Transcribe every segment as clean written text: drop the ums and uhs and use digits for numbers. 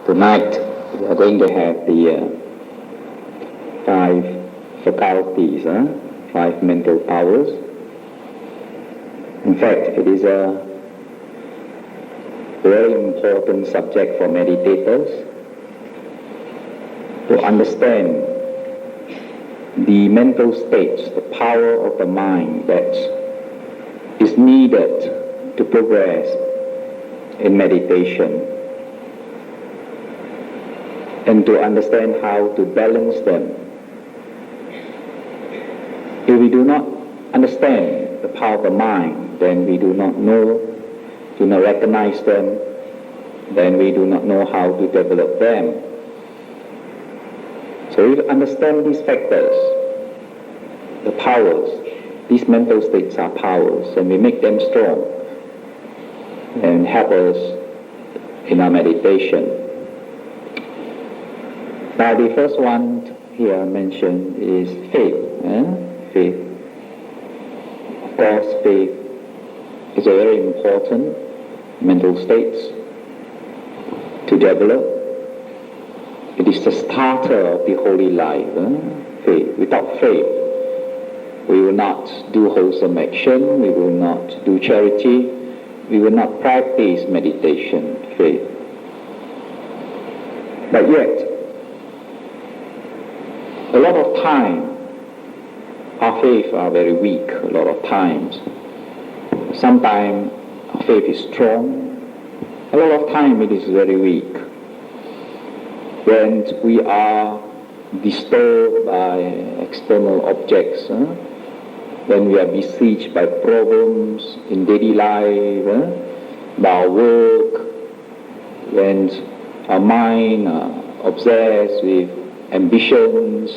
Tonight we are going to have the 5 faculties, 5 mental powers. In fact, it is a very important subject for meditators to understand the mental states, the power of the mind that is needed to progress in meditation, and to understand how to balance them. If we do not understand the power of the mind, then we do not recognize them, then we do not know how to develop them. So if we understand these factors, the powers, these mental states are powers, and we make them strong and help us in our meditation. Now the first one here mentioned is faith. Faith. Of course, faith is a very important mental state to develop. It is the starter of the holy life. Faith. Without faith, we will not do wholesome action, we will not do charity, we will not practice meditation, faith. But yet, a lot of time, our faith are very weak, a lot of times. Sometimes our faith is strong, a lot of time it is very weak. When we are disturbed by external objects, when we are besieged by problems in daily life, by our work, when our mind are obsessed with ambitions,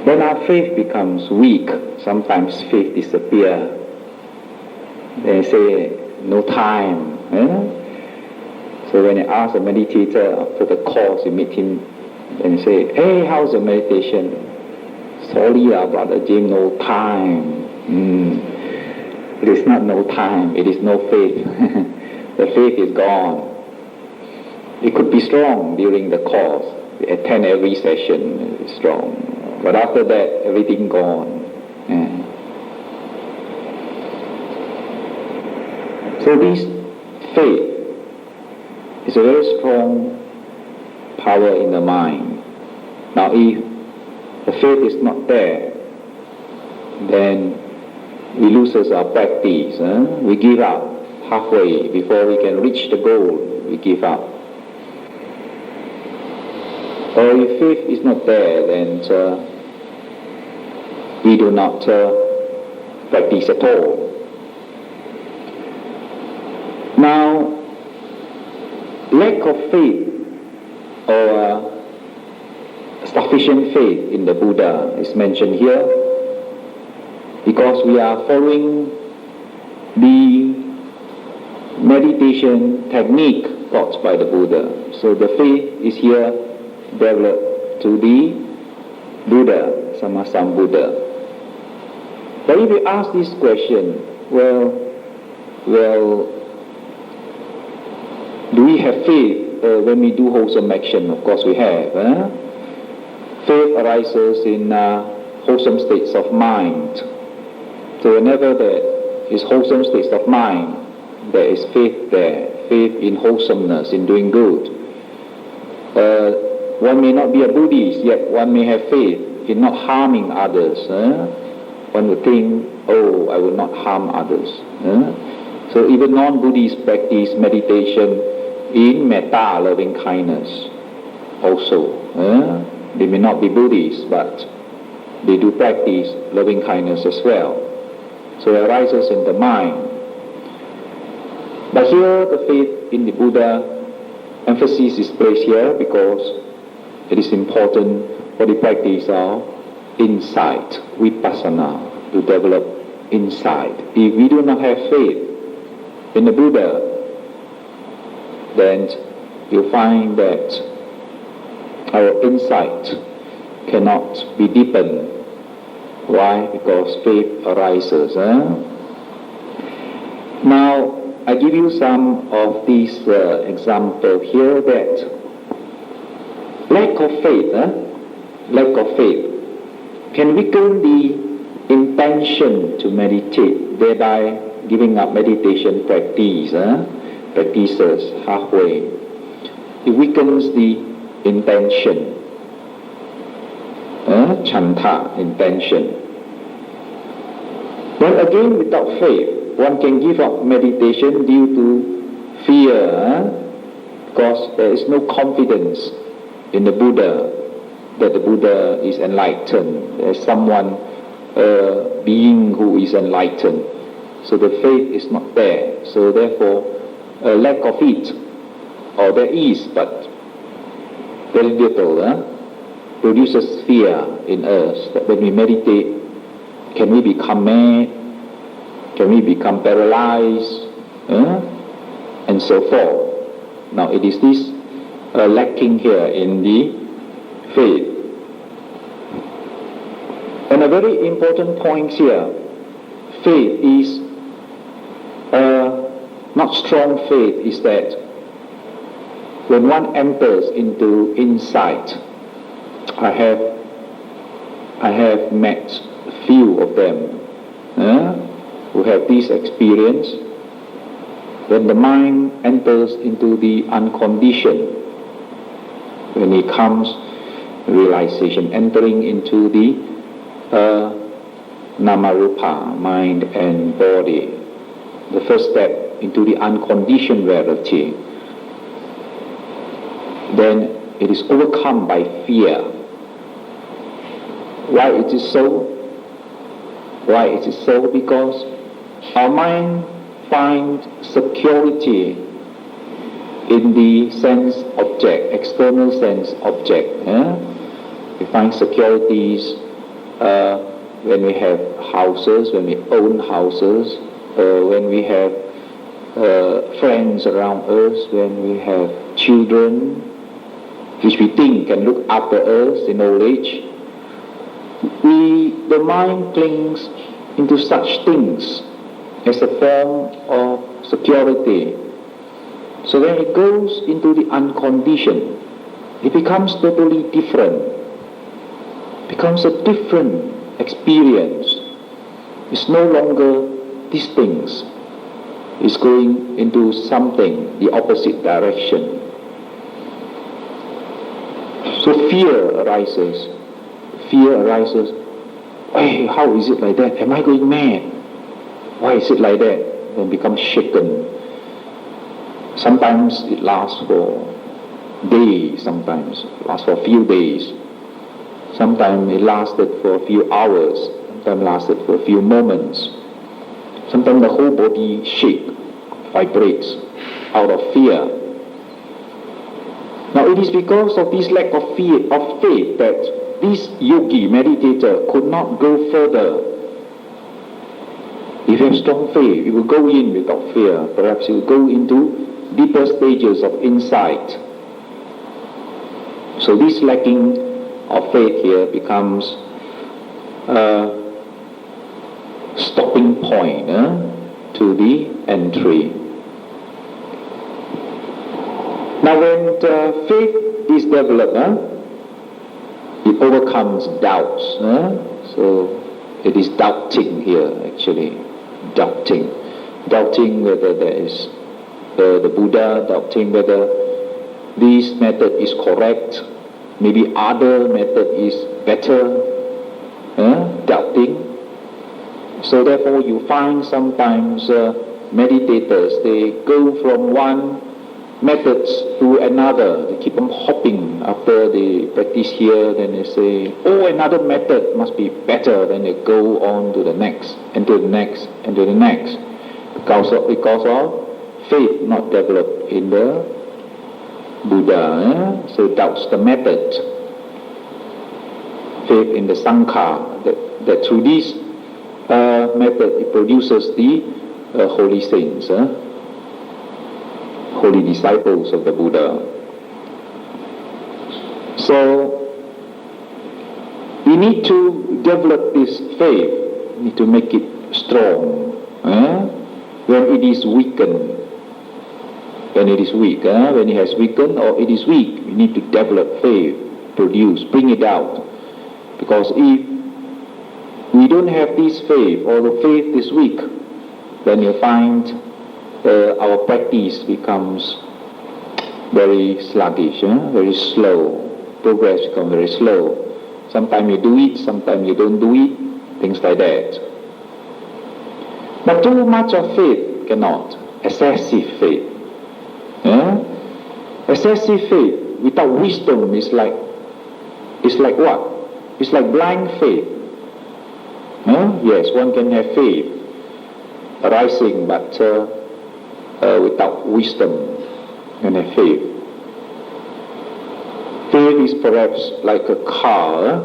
then our faith becomes weak. Sometimes faith disappears. They say, no time. So when you ask a meditator after the course, you meet him and say, hey, how's the meditation? Sorry, Brother Jim, no time. It is not no time, it is no faith. The faith is gone. It could be strong during the course. We attend every session, it's strong. But after that, everything gone. So this faith is a very strong power in the mind. Now if the faith is not there, then we lose our practice. We give up halfway. Before we can reach the goal, we give up. Or if faith is not there, then we do not practice at all. Now, lack of faith or sufficient faith in the Buddha is mentioned here because we are following the meditation technique taught by the Buddha. So the faith is here developed to the Buddha, Sammasambuddha. But if you ask this question, well, do we have faith when we do wholesome action? Of course we have. Faith arises in wholesome states of mind. So whenever there is wholesome states of mind, there is faith there. Faith in wholesomeness, in doing good. One may not be a Buddhist, yet one may have faith in not harming others. One would think, oh, I will not harm others. So even non-Buddhists practice meditation in metta, loving kindness also. They may not be Buddhists, but they do practice loving kindness as well. So it arises in the mind. But here the faith in the Buddha, emphasis is placed here because it is important for the practice of insight, vipassana, to develop insight. If we do not have faith in the Buddha, then you'll find that our insight cannot be deepened. Why? Because faith arises. Now, I give you some of these examples here that lack of faith can weaken the intention to meditate, thereby giving up meditation practices halfway. It weakens the intention, chanta, intention. Then again, without faith, one can give up meditation due to fear, because there is no confidence in the Buddha, that the Buddha is enlightened. There is someone, being who is enlightened. So the faith is not there. So therefore, a lack of it, or there is, but very little, produces fear in us, that when we meditate, can we become mad? Can we become paralyzed? And so forth. Now it is this lacking here in the faith. And a very important point here, faith is not strong faith, is that when one enters into insight, I have met few of them who have this experience. When the mind enters into the unconditioned, when it comes realization, entering into the Namarupa, mind and body, the first step into the unconditioned reality, then it is overcome by fear. Why it is so? Why it is so? Because our mind finds security in the sense object, external sense object. We find securities when we have houses, when we own houses, when we have friends around us, when we have children, which we think can look after us in old age. The mind clings into such things as a form of security. So when it goes into the unconditioned, it becomes totally different. Becomes a different experience. It's no longer these things. It's going into something, the opposite direction. So fear arises. Fear arises. Hey, how is it like that? Am I going mad? Why is it like that? Then becomes shaken. Sometimes it lasts for days, sometimes it lasts for a few days. Sometimes it lasted for a few hours, sometimes lasted for a few moments. Sometimes the whole body shakes, vibrates out of fear. Now it is because of this lack of fear, of faith, that this yogi, meditator, could not go further. If you have strong faith, you will go in without fear. Perhaps you will go into deeper stages of insight. So this lacking of faith here becomes a stopping point to the entry. Now when faith is developed, it overcomes doubts. So it is doubting here, actually. Doubting whether there is the Buddha, doubting whether this method is correct, maybe other method is better, doubting. So therefore you find sometimes meditators, they go from one methods to another. They keep on hopping after they practice here, then they say, oh, another method must be better. Then they go on to the next, and to the next, and to the next. Because of faith not developed in the Buddha. So doubts the method. Faith in the Sangha, that through this method it produces the holy saints. Holy disciples of the Buddha. So we need to develop this faith, we need to make it strong. When it is weakened, when it is weak, when it has weakened or it is weak, we need to develop faith, produce, bring it out. Because if we don't have this faith, or the faith is weak, then you find our practice becomes very sluggish, very slow. Progress becomes very slow. Sometimes you do it, sometimes you don't do it, things like that. But too much of faith cannot. Excessive faith. Excessive faith without wisdom is like what? It's like blind faith. Yes, one can have faith arising, but without wisdom, you can have faith. Faith is perhaps like a car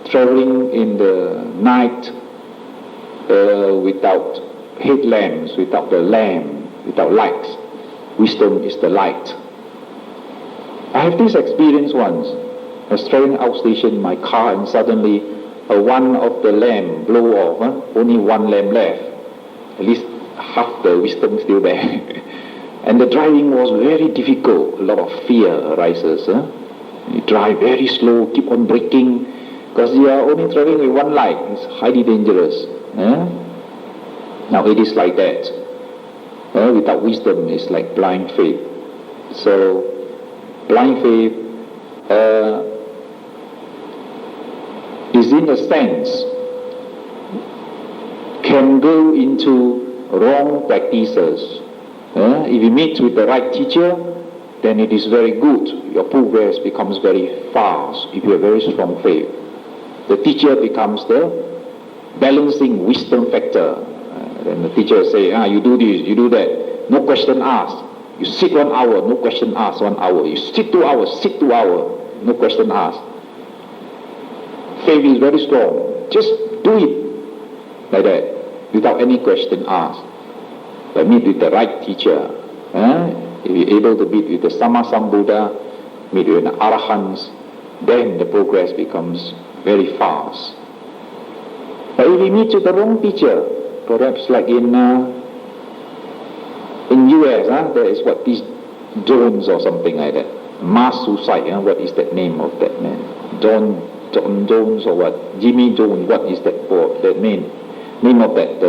traveling in the night without headlamps, without the lamp, without lights. Wisdom is the light. I have this experience once. I was traveling outstation in my car, and suddenly one of the lamp blew off. Only one lamp left. At least half the wisdom still there. And the driving was very difficult. A lot of fear arises. You drive very slow, keep on braking, because you are only traveling with one light. It's highly dangerous. Now it is like that. Without wisdom, it's like blind faith. So blind faith is, in a sense, can go into wrong practices. If you meet with the right teacher, then it is very good. Your progress becomes very fast if you have very strong faith. The teacher becomes the balancing wisdom factor. Then the teacher say, you do this, you do that, no question asked. You sit 1 hour, no question asked, 1 hour. You sit 2 hours, sit 2 hours, no question asked. Faith is very strong. Just do it like that, without any question asked. But meet with the right teacher. If you're able to meet with the Sammasambuddha, meet with the Arahants, then the progress becomes very fast. But if you meet with the wrong teacher, perhaps like in US, there is what this Jones or something like that, mass suicide. What is that name of that man? John Jones or what? Jimmy Jones. What is that for? That name of that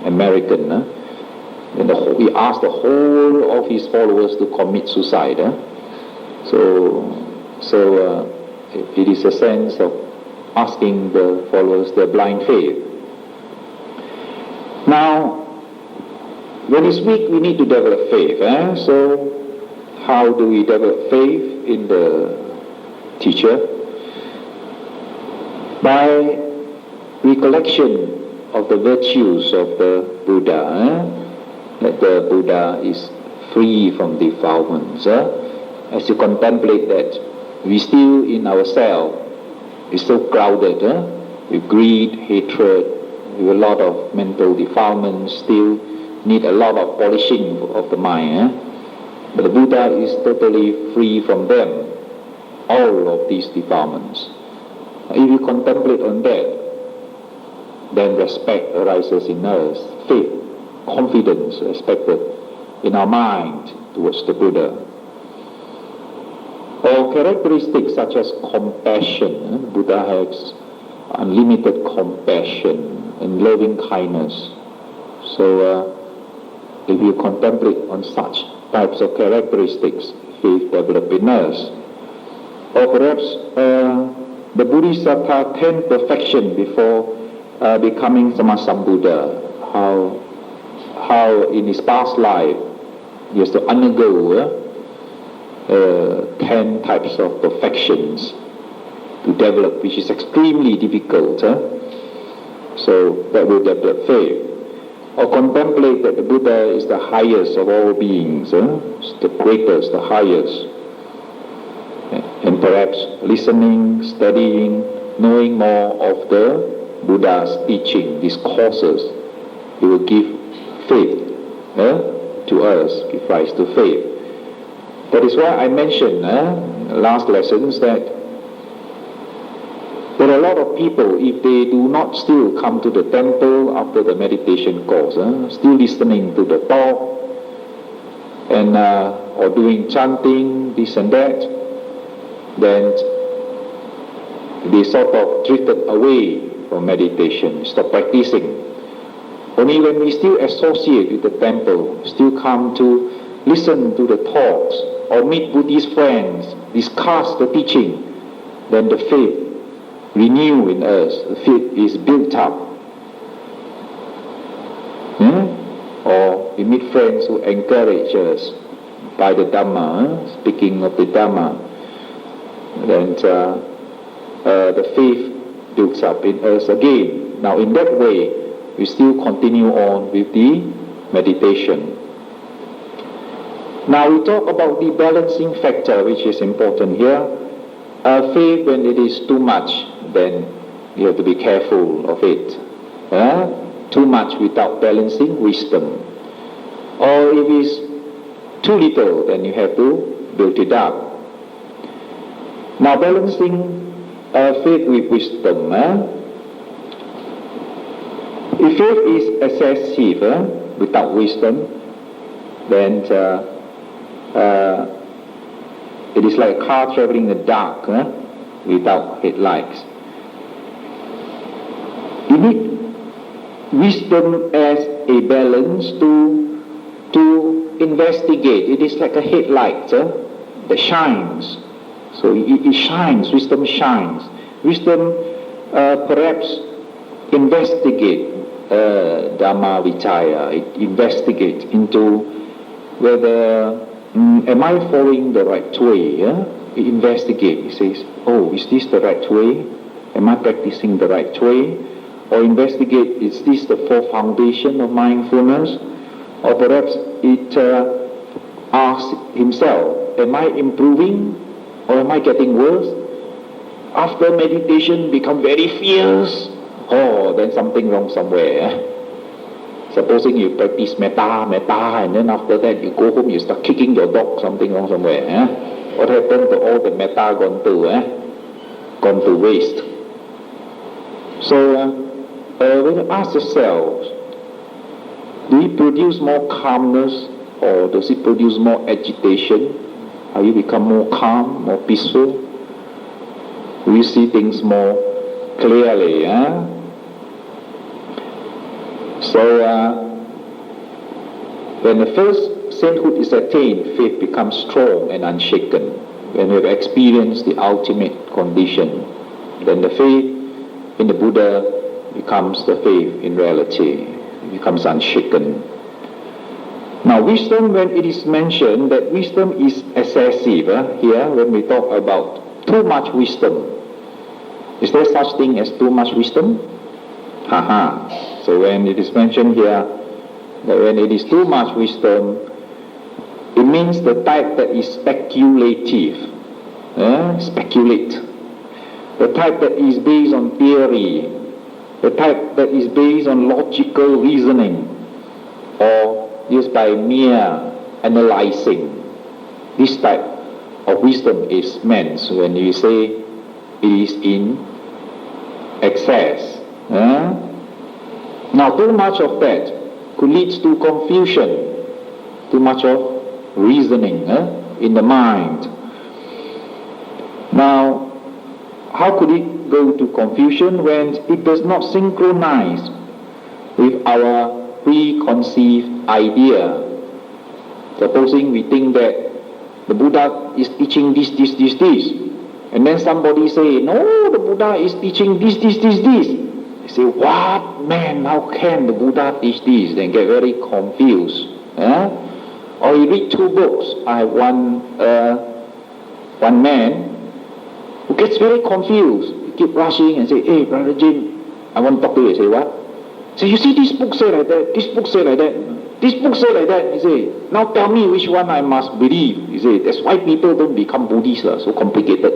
American. And he asked the whole of his followers to commit suicide. So it is a sense of asking the followers their blind faith. Now, when it's weak, we need to develop faith. So, how do we develop faith in the teacher? By recollection of the virtues of the Buddha. That the Buddha is free from defilements. As you contemplate that, we still in ourselves is so crowded with greed, hatred, with a lot of mental defilements, still need a lot of polishing of the mind. But the Buddha is totally free from them, all of these defilements. If you contemplate on that, then respect arises in us, faith, confidence respected in our mind towards the Buddha. Or characteristics such as compassion. Buddha has unlimited compassion and loving kindness. So if you contemplate on such types of characteristics, faith develop in us. Or perhaps the Bodhisattva 10 perfection before becoming Sammasambuddha. How in his past life he has to undergo 10 types of perfections to develop, which is extremely difficult. So that will develop faith. Or contemplate that the Buddha is the highest of all beings, the greatest, the highest. And perhaps listening, studying, knowing more of the Buddha's teaching, discourses, it will give faith to us, give rise to faith. That is why I mentioned last lessons that there There are a lot of people, if they do not still come to the temple after the meditation course, still listening to the talk, and or doing chanting, this and that, then they sort of drifted away from meditation, stop practicing. Only when we still associate with the temple, still come to listen to the talks, or meet Buddhist friends, discuss the teaching, then the faith renew in us, the faith is built up. Or we meet friends who encourage us by the Dhamma, speaking of the Dhamma, then the faith builds up in us again. Now in that way, we still continue on with the meditation. Now we talk about the balancing factor, which is important here. Faith, when it is too much, then you have to be careful of it. Too much without balancing, wisdom. Or if it's too little, then you have to build it up. Now balancing faith with wisdom. If faith is excessive without wisdom, then it is like a car traveling in the dark without headlights. You need wisdom as a balance to investigate. It is like a headlight that shines. So it shines, wisdom shines. Wisdom perhaps investigate Dhamma Vicaya. It investigates into whether am I following the right way? It investigates. It says, oh, is this the right way? Am I practicing the right way? Or investigate, is this the fourth foundation of mindfulness? Or perhaps it asks himself, am I improving or am I getting worse? After meditation become very fierce, oh, then something wrong somewhere. Supposing you practice metta, and then after that you go home, you start kicking your dog, something wrong somewhere. What happened to all the metta gone to waste? So when you ask yourselves, do it produce more calmness or does it produce more agitation? How you become more calm, more peaceful? Do you see things more clearly? So when the first sainthood is attained, faith becomes strong and unshaken. When we have experienced the ultimate condition, then the faith in the Buddha becomes the faith in reality. It becomes unshaken. Now wisdom, when it is mentioned that wisdom is excessive, here when we talk about too much wisdom, is there such thing as too much wisdom? So when it is mentioned here that when it is too much wisdom, it means the type that is speculative, speculate, the type that is based on theory, the type that is based on logical reasoning, or just by mere analyzing. This type of wisdom is meant when you say it is in excess. Now too much of that could lead to confusion, too much of reasoning in the mind. Now, how could it go to confusion when it does not synchronize with our preconceived idea? Supposing we think that the Buddha is teaching this, and then somebody say, no, the Buddha is teaching this. You say, what, man, how can the Buddha teach this? Then get very confused. Or you read two books. I have one man who gets very confused. He keep rushing and say, hey, Brother Jim, I want to talk to you. I say, what? So you see, this book say like that, this book say like that, this book say like that. You say, now tell me which one I must believe. You say, that's why people don't become Buddhists, so complicated.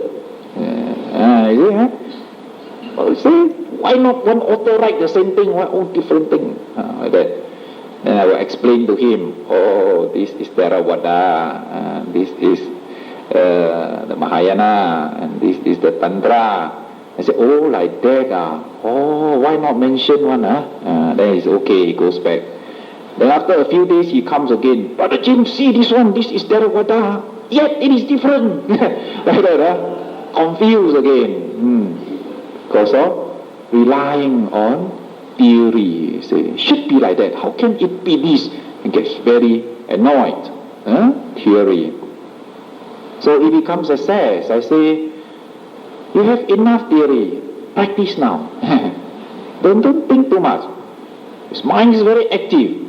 You say, why not one author write the same thing, why all different thing? Like that. Then I will explain to him, oh, this is Theravada, this is the Mahayana, and this is the Tantra, I say, oh, like that, oh, why not mention one, then he's okay, he goes back. Then after a few days, he comes again. Brother Jim, see this one, this is Theravada, yet it is different. Like that, confused again. Because of relying on theory. Say, should be like that. How can it be this? He gets very annoyed. Theory. So it becomes a says, I say, you have enough theory. Practice now. Don't think too much. His mind is very active.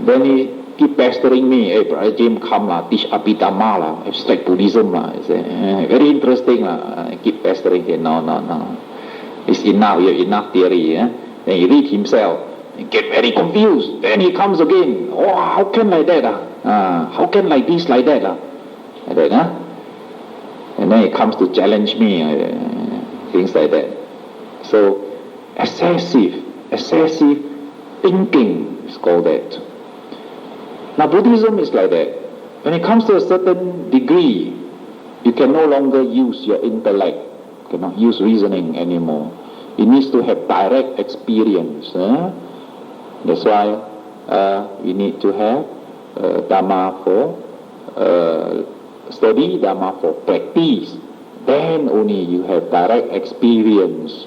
Then he keep pestering me. Hey, Brother Jim, come teach Abhidhamma, abstract Buddhism. I say, very interesting. I keep pestering him. No. It's enough. You have enough theory. Then he read himself. He get very confused. Then he comes again. Oh, how can like that? How can like this, like that? Like that, And then he comes to challenge me. Things like that. So, excessive thinking is called that. Now Buddhism is like that. When it comes to a certain degree, you can no longer use your intellect, you cannot use reasoning anymore. It needs to have direct experience. That's why we need to have Dhamma for study, Dhamma for practice. Then only you have direct experience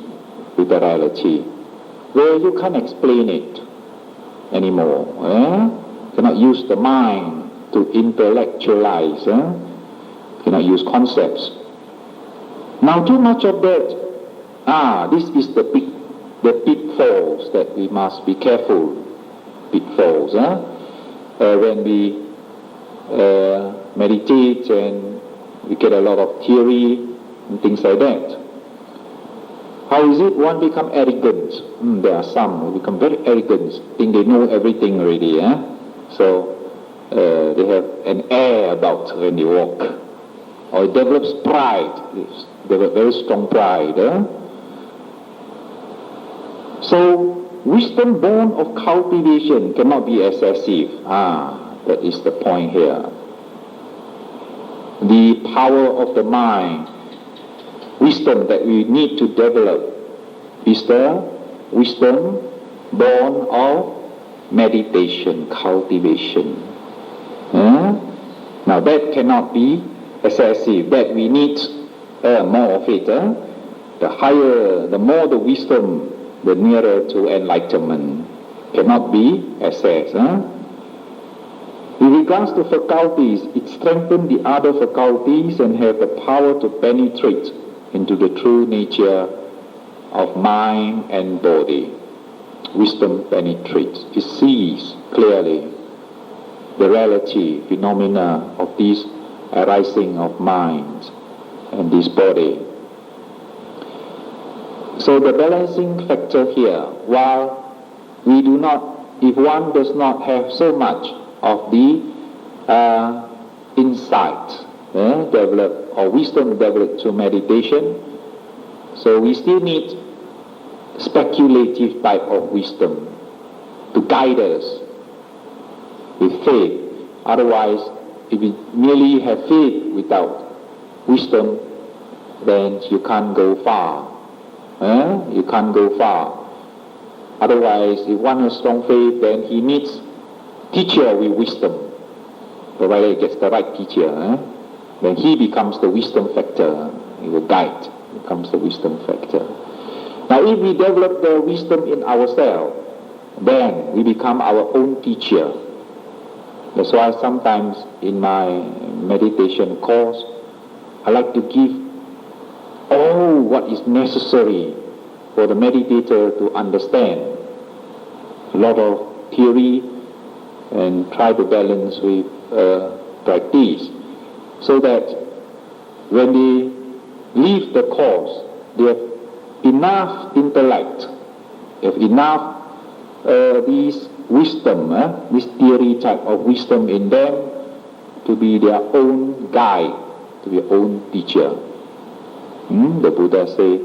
with the reality, where you can't explain it anymore. Cannot use the mind to intellectualize. Cannot use concepts. Now too much of that, this is the pitfalls that we must be careful. Pitfalls. When we meditate and we get a lot of theory and things like that. How is it one become arrogant? There are some who become very arrogant, think they know everything already. So they have an air about when they walk. Or it develops pride. They have very strong pride. So wisdom born of cultivation cannot be excessive. That is the point here. The power of the mind, wisdom that we need to develop, is the wisdom born of meditation, cultivation. Now that cannot be excessive. That we need more of it. The higher, the more the wisdom, the nearer to enlightenment. Cannot be excess. In regards to faculties, it strengthens the other faculties and have the power to penetrate into the true nature of mind and body. Wisdom penetrates. It sees clearly the reality, phenomena of this arising of mind and this body. So the balancing factor here, while we do not, if one does not have so much of the insight developed or wisdom developed through meditation, so we still need speculative type of wisdom to guide us with faith. Otherwise, if we merely have faith without wisdom, then you can't go far. You can't go far. Otherwise, if one has strong faith, then he needs teacher with wisdom. Provided he gets the right teacher, then he becomes the wisdom factor. He will guide, becomes the wisdom factor. Now if we develop the wisdom in ourselves, then we become our own teacher. That's why sometimes in my meditation course, I like to give all what is necessary for the meditator to understand. A lot of theory and try to balance with practice, so that when they leave the course, they have enough intellect, they have enough this wisdom, this theory type of wisdom in them to be their own guide, to be their own teacher. The Buddha say,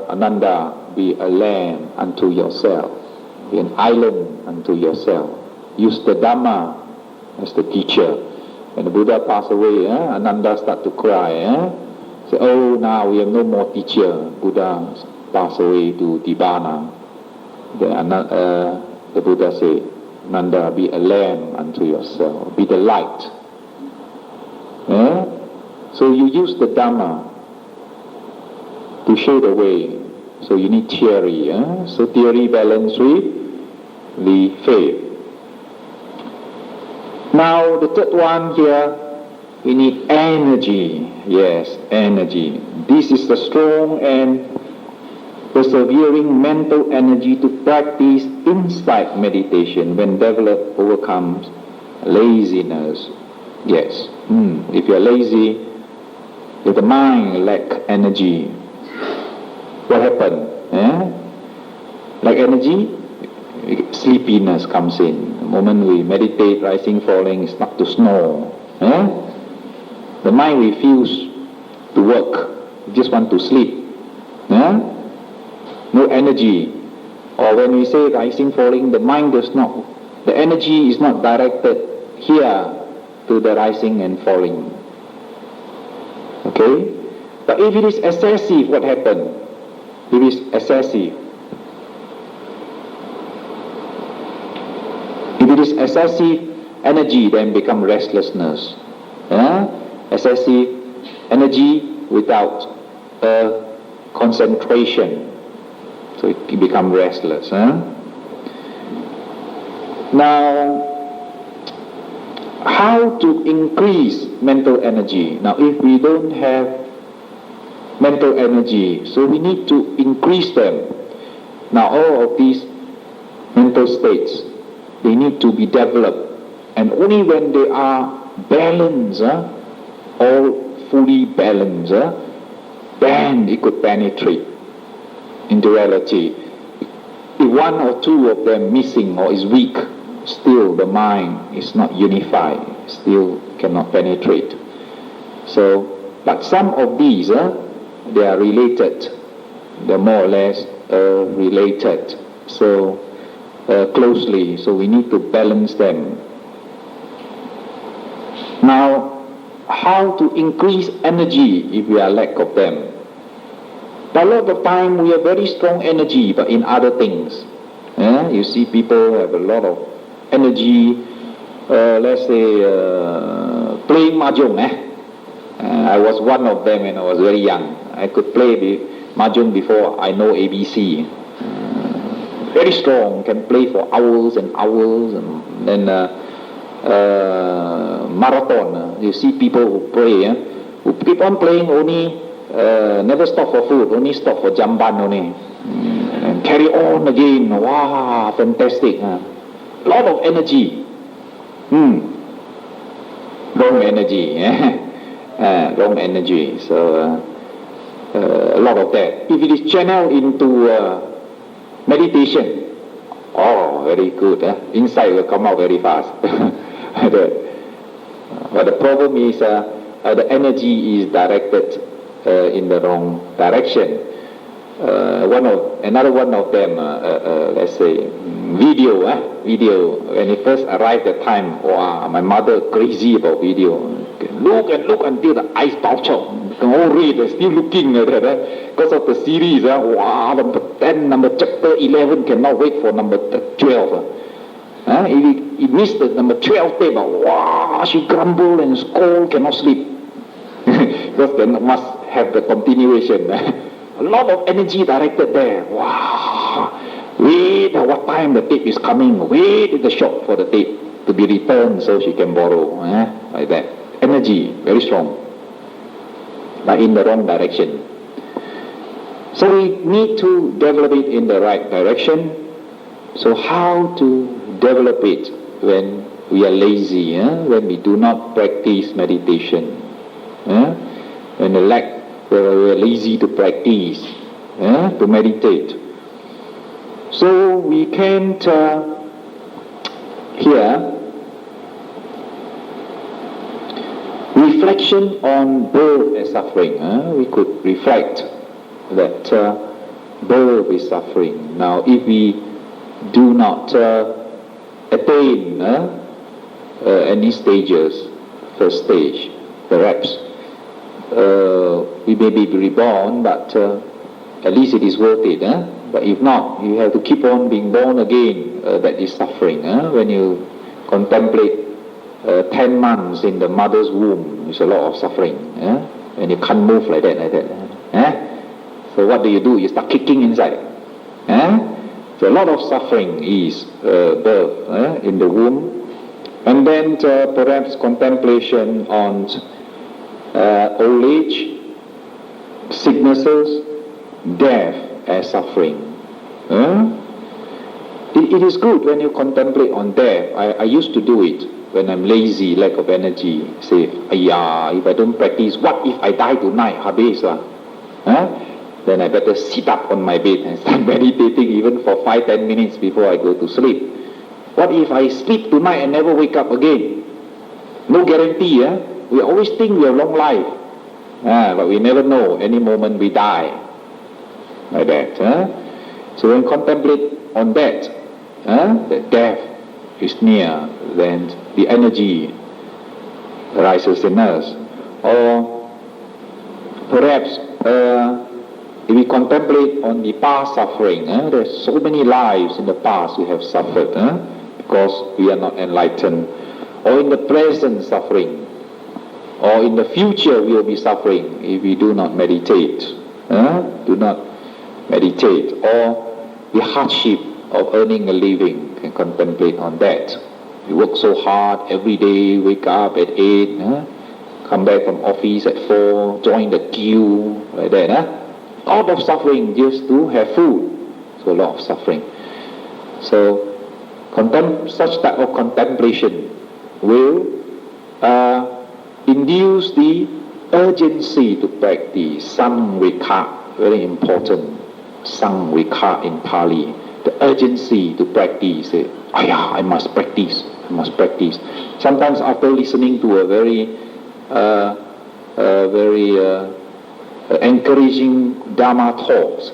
Ananda, be a lamb unto yourself, be an island unto yourself. Use the Dhamma as the teacher. When the Buddha passed away, Ananda started to cry. Say, oh, now we have no more teacher. Buddha passed away to Nibbana. The Buddha said, Nanda, be a lamp unto yourself. Be the light. So you use the Dhamma to show the way. So you need theory. So theory balanced with the faith. Now the third one here, we need energy. Yes, energy. This is the strong and persevering mental energy to practice insight meditation when developed overcomes laziness. Yes. If you're lazy, if the mind lack energy, what happened? Lack energy, sleepiness comes in. The moment we meditate, rising, falling, it's not to snore. The mind refuses to work, just want to sleep. No energy. Or when we say rising, falling, the mind does not, the energy is not directed here to the rising and falling. Okay? But if it is excessive, what happens? If it is excessive. If it is excessive energy, then become restlessness. Excessive energy without concentration. So it becomes restless. Now, how to increase mental energy? Now, if we don't have mental energy, so we need to increase them. Now, all of these mental states, they need to be developed. And only when they are balanced, all fully balanced, then it could penetrate into reality. If one or two of them missing or is weak, still the mind is not unified, still cannot penetrate. So, but some of these, they are related, they're more or less related, so closely, so we need to balance them. Now, how to increase energy if we are lack of them? A lot of time we have very strong energy, but in other things. You see people have a lot of energy, let's say playing mahjong. I was one of them when I was very young. I could play mahjong before I know ABC. Very strong, can play for hours and hours, and then marathon. You see people who play, who keep on playing only, never stop for food, only stop for jamban only. And carry on again. Wow, fantastic. A lot of energy. Wrong energy. Wrong energy. So a lot of that. If it is channeled into meditation, oh, very good. Insight will come out very fast. But the problem is the energy is directed in the wrong direction. Another one of them, let's say, video. When it first arrived at time, wow, my mother crazy about video. Look and look until the eyes bulge out. All read, still looking at that. Because of the series, wow, number 10, chapter 11, cannot wait for number 12. If he missed the number 12 tape, wow, she grumble and scold, cannot sleep. Because they must have the continuation. A lot of energy directed there. Wow. Wait what time the tape is coming. Wait at the shop for the tape to be returned so she can borrow. Like that. Energy, very strong. But in the wrong direction. So we need to develop it in the right direction. So how to develop it when we are lazy, when we do not practice meditation, when we are lazy to practice, to meditate. So we can't here reflection on birth and suffering. We could reflect that birth is suffering. Now, if we do not attain any stages, first stage, perhaps we may be reborn, but at least it is worth it. But if not, you have to keep on being born again. That is suffering. When you contemplate 10 months in the mother's womb, it's a lot of suffering. And you can't move like that. So what do? You start kicking inside. So a lot of suffering is birth in the womb. And then perhaps contemplation on old age, sicknesses, death as suffering. It is good when you contemplate on death. I used to do it when I'm lazy, lack of energy. Say, if I don't practice, what if I die tonight? Habis lah. Then I better sit up on my bed and start meditating even for 5-10 minutes before I go to sleep. What if I sleep tonight and never wake up again? No guarantee. We always think we have long life, but we never know. Any moment we die. Like that. So when contemplate on that, that death is near, then the energy arises in us. Or perhaps if we contemplate on the past suffering, there's so many lives in the past we have suffered because we are not enlightened. Or in the present suffering, or in the future we will be suffering if we do not meditate. Do not meditate. Or the hardship of earning a living, can contemplate on that. You work so hard every day, wake up at 8, come back from office at 4, join the queue, like that. A lot of suffering just to have food. So a lot of suffering. So such type of contemplation will induce the urgency to practice. Samvika, very important. Samvika in Pali. The urgency to practice. I must practice. I must practice. Sometimes after listening to a very encouraging Dharma talks,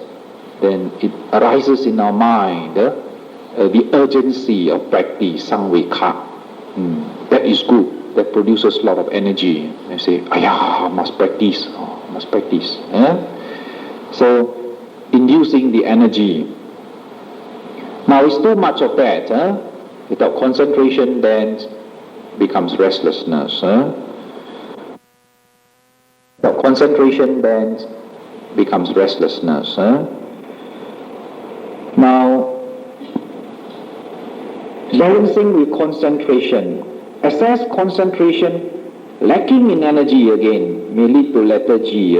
then it arises in our mind the urgency of practice, samvika. That is good. That produces a lot of energy. I say, I must practice. I must practice. So, inducing the energy. Now, it's too much of that. Without concentration, then becomes restlessness. Without concentration, then becomes restlessness. Now, balancing with concentration. Excess concentration, lacking in energy again, may lead to lethargy,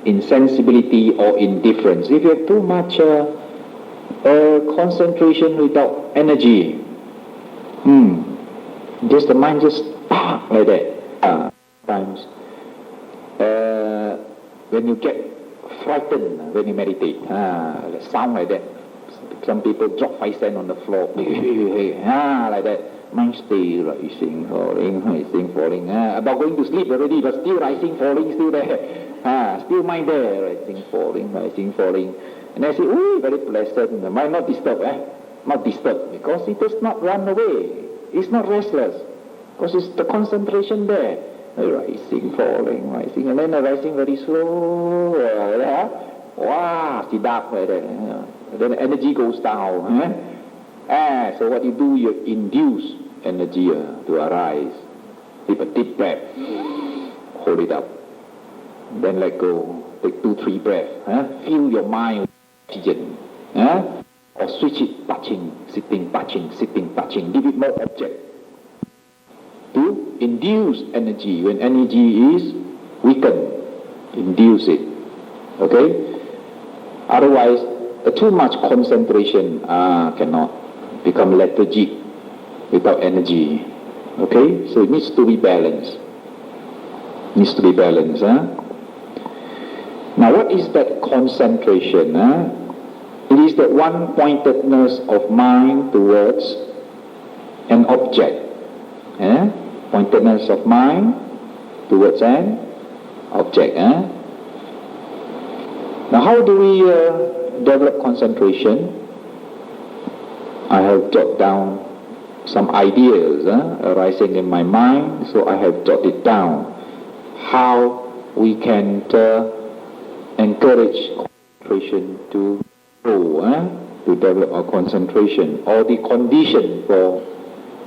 insensibility or indifference. If you have too much concentration without energy, just the mind just like that. Sometimes when you get frightened when you meditate, sound like that. Some people drop 5 cents on the floor, like that. Mind stay rising, falling. About going to sleep already, but still rising, falling, still there. Still mind there, rising, falling. And I say, very pleasant. The mind not disturbed, not disturbed, because it does not run away. It's not restless, because it's the concentration there. Rising, falling, and then rising very slow. Sit-up like that. Then the energy goes down. So what you do, you induce energy to arise. Take a deep breath, hold it up, then let go. Take 2-3 breaths. Fill your mind with oxygen. Or switch it, touching, sitting, touching. Give it more object to induce energy. When energy is weakened, induce it. Okay? Otherwise, too much concentration cannot. Become lethargic without energy. Okay? So it needs to be balanced. Now what is that concentration? It is that one-pointedness of mind towards an object. Pointedness of mind towards an object. Now how do we develop concentration? I have jotted down some ideas arising in my mind, so I have jotted down how we can encourage concentration to grow, to develop our concentration, or the condition for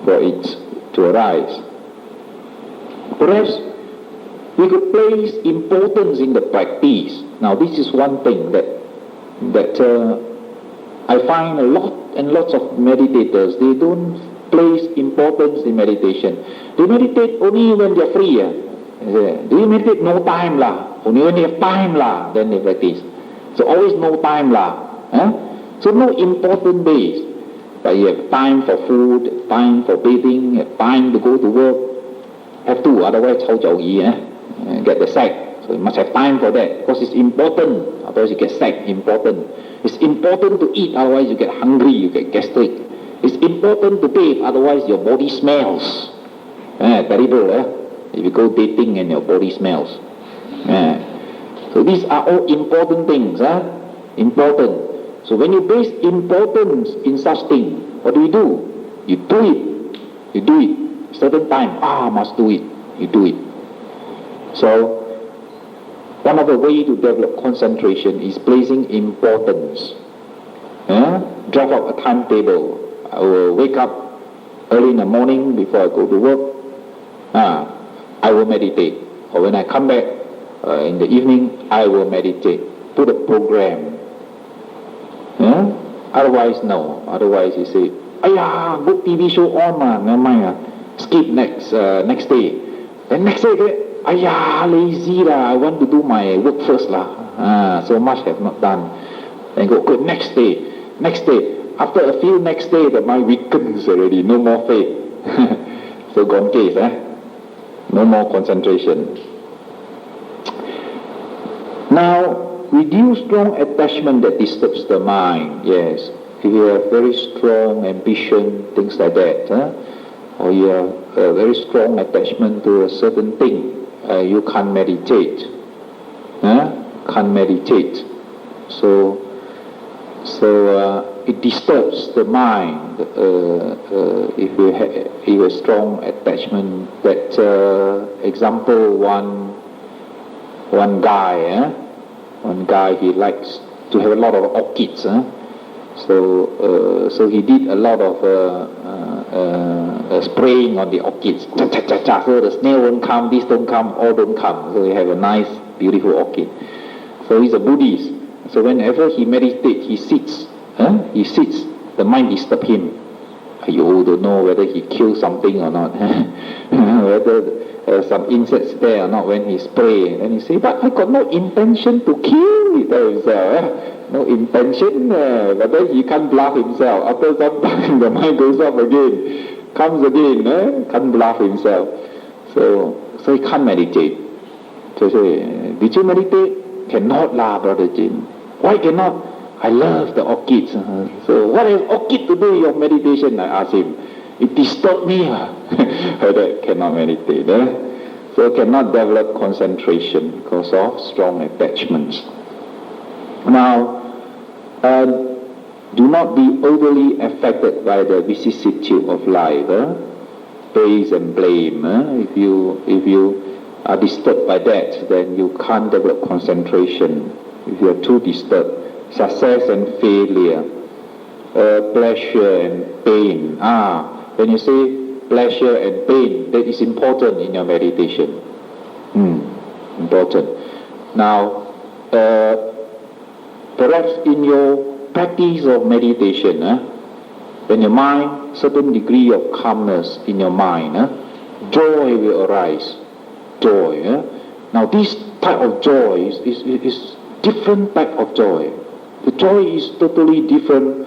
it to arise. Perhaps we could place importance in the practice. Now, this is one thing that I find a lot and lots of meditators, they don't place importance in meditation. They meditate only when they're free. They meditate no time lah. Only when they have time lah, then they practice. So always no time lah. So no important days. But you have time for food, time for bathing, have time to go to work. Have to, otherwise 炒走鱼, get the sack. So you must have time for that, because it's important. Otherwise you get sacked. Important. It's important to eat, otherwise you get hungry, you get gastric. It's important to bathe, otherwise your body smells. Terrible, if you go dating and your body smells. So these are all important things, important. So when you place importance in such thing, what do? You do it. You do it. Certain time, must do it. You do it. So one of the ways to develop concentration is placing importance. Draft out a timetable. I will wake up early in the morning before I go to work. I will meditate. Or when I come back in the evening, I will meditate. Put a program. Otherwise, no. Otherwise, you say, good TV show on, never mind. Skip next day. Then next day, lazy lah. I want to do my work first lah. So much have not done. Then go, good, next day. Next day. After a few next day, the mind weakens already. No more faith. So gone case, no more concentration. Now, reduce strong attachment that disturbs the mind. Yes, if you have very strong ambition, things like that, or you have a very strong attachment to a certain thing, you can't meditate. Can't meditate. So it disturbs the mind if you have a strong attachment. That example, one guy, he likes to have a lot of orchids. So he did a lot of spraying on the orchids. So the snail won't come, this don't come, all don't come. So he have a nice, beautiful orchid. So he's a Buddhist. So whenever he meditates, he sits. The mind disturbs him. You don't know whether he killed something or not. Whether some insects there or not when he spray. And he say, but I got no intention to kill it himself. No intention. But then he can't bluff himself. After some time the mind goes up again. Comes again. Can't bluff himself. So he can't meditate. So I say, did you meditate? Cannot lah, Brother Jim. Why cannot? I love the orchids. So what has orchid to do with your meditation? I asked him. It disturbed me. That cannot meditate. So cannot develop concentration because of strong attachments. Now, do not be overly affected by the vicissitude of life. Praise and blame. If you are disturbed by that, then you can't develop concentration. If you are too disturbed. Success and failure, pleasure and pain. When you say pleasure and pain, that is important in your meditation. Important. Now, perhaps in your practice of meditation, when your mind, certain degree of calmness in your mind, joy will arise. Joy. Now, this type of joy is different type of joy. The joy is totally different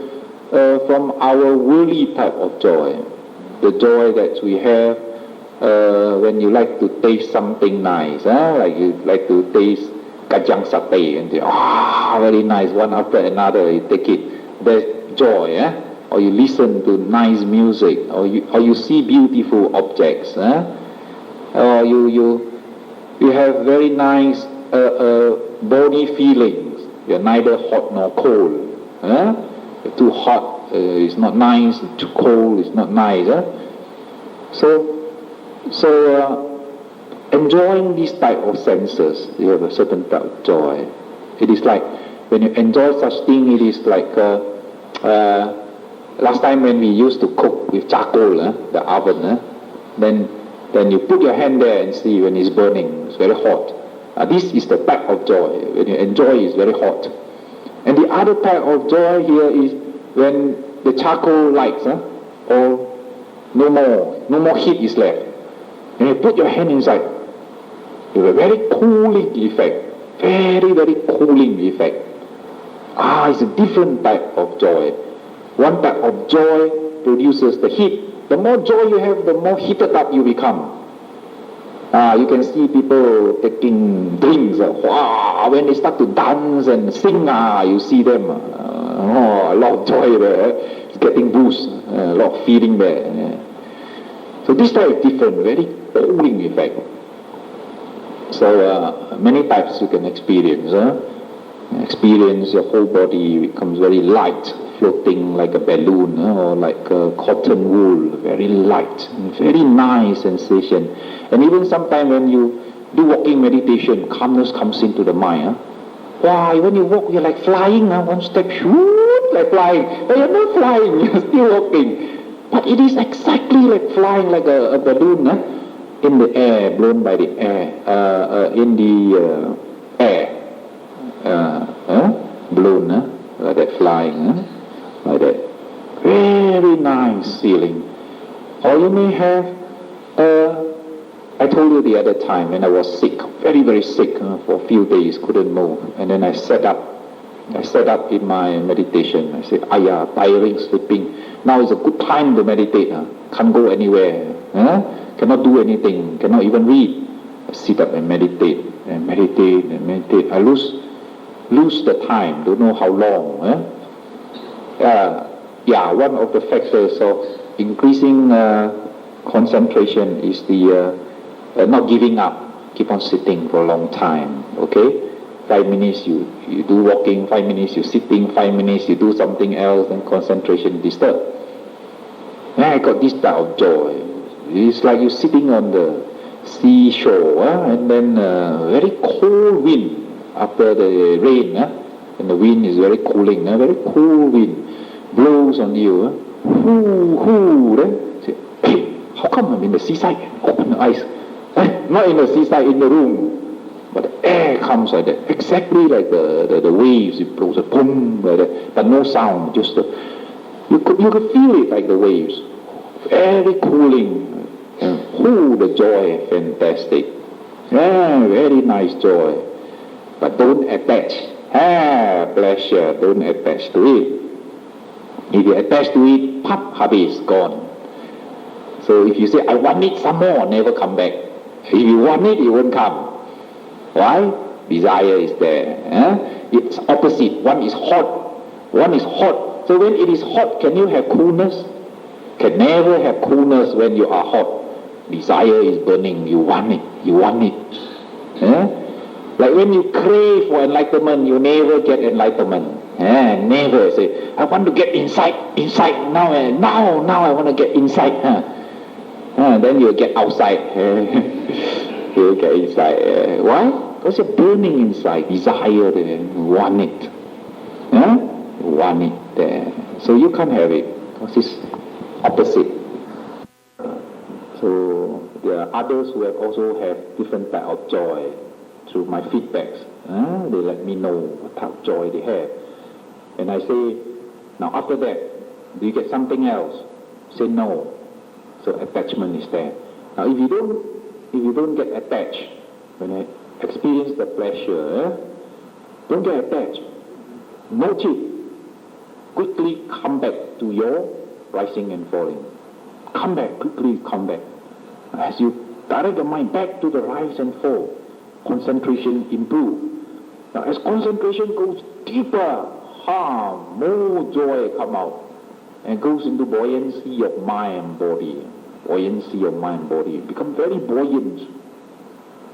from our worldly type of joy. The joy that we have when you like to taste something nice, like you like to taste kacang satay and say, very nice, one after another, you take it. There's joy, or you listen to nice music, or you see beautiful objects, or you have very nice body feelings. You're neither hot nor cold. You're too hot, it's not nice. Too cold, it's not nice. So enjoying this type of senses, you have a certain type of joy. It is like, when you enjoy such thing, it is like, last time when we used to cook with charcoal, the oven, then you put your hand there and see when it's burning, it's very hot. This is the type of joy. When you enjoy, it's very hot. And the other type of joy here is when the charcoal lights, or no more heat is left. And you put your hand inside, you have a very cooling effect. Very, very cooling effect. It's a different type of joy. One type of joy produces the heat. The more joy you have, the more heated up you become. You can see people taking drinks. When they start to dance and sing, you see them. A lot of joy there. It's getting boost. A lot of feeling there. So this type is different, very cooling effect. So many types you can experience. Experience your whole body becomes very light, floating like a balloon, or like a cotton wool, very light, very nice sensation. And even sometimes when you do walking meditation, calmness comes into the mind. When you walk, you're like flying, one step, shoot, like flying. But you're not flying, you're still walking. But it is exactly like flying like a balloon, in the air, blown by the air, in the air. Blown, like that, flying, like that. Very nice feeling. Or you may have, I told you the other time when I was sick, very, very sick, for a few days, couldn't move. And then I sat up in my meditation. I said, tiring, sleeping. Now is a good time to meditate. Can't go anywhere. Cannot do anything. Cannot even read. I sit up and meditate. And meditate and meditate. I lose the time. Don't know how long. One of the factors of increasing concentration is the not giving up. Keep on sitting for a long time. Okay? 5 minutes you do walking, 5 minutes you sitting, 5 minutes you do something else, and concentration disturbed. And I got this type of joy. It's like you're sitting on the seashore, and then very cold wind after the rain, and the wind is very cooling, very cool wind blows on you. Then say, hey, how come I'm in the seaside? Open the eyes. Not in the seaside, in the room. But the air comes like that, exactly like the waves, it blows, boom, like that, but no sound, just you could feel it like the waves, very cooling. The joy, fantastic, very nice joy. But don't attach, pleasure, don't attach to it. If you attach to it, habis, gone. So if you say, I want it some more, never come back. If you want it won't come. Why? Desire is there. It's opposite. One is hot. So when it is hot, can you have coolness? Can never have coolness when you are hot. Desire is burning. You want it. Like when you crave for enlightenment, you never get enlightenment. Never say, I want to get inside. Now I want to get inside. Then you get outside. You get inside. Why? Because you're burning inside. Desire there. You want it. You want it there. So you can't have it. Because it's opposite. So there are others who have also have different type of joy through my feedbacks. They let me know what type of joy they have. And I say, now after that, do you get something else? Say no. So attachment is there. Now if you don't get attached, when I experience the pleasure, don't get attached. Note it. Quickly come back to your rising and falling. Quickly come back. As you direct your mind back to the rise and fall, concentration improve. Now as concentration goes deeper, more joy come out. And goes into buoyancy of mind and body. Become very buoyant.